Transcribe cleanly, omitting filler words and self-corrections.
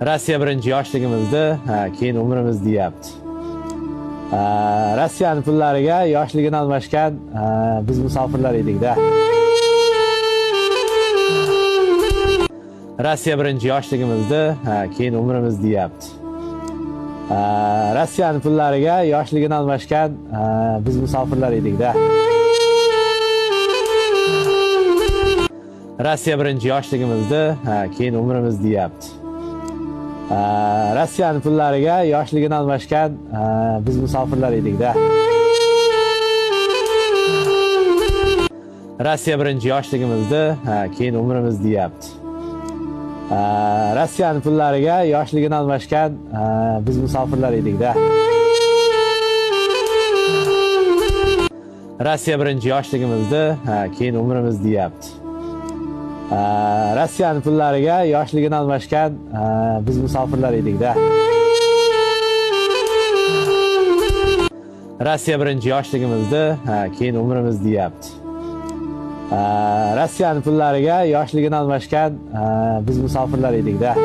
Rossiya birinchi yoshligimizda, keyin umrimiz deyapti. Rossiyaning pullariga yoshligini almashgan biz musofirlar edik-da. Rossiya birinchi yoshligimizda, keyin umrimiz deyapti. Rossiyaning pullariga yoshligini almashgan biz musofirlar edik-da. Rossiya birinchi yoshligimizda, keyin umrimiz deyapti. Rossiyaning pullariga yoshligini almashgan biz musofirlar edik-da. Rossiya birinchi yoshligimizda, keyin umrimiz deyapti. Rossiyaning pullariga yoshligini almashgan biz musofirlar edik-da. Rossiya birinchi yoshligimizda, keyin umrimiz deyapti. Rossiyaning pullariga yoshligini almashgan biz musofirlar edik-da. Rossiya birinchi yoshligimizda, keyin umrimiz deyapti. Rossiyaning pullariga yoshligini almashgan biz musofirlar edik-da.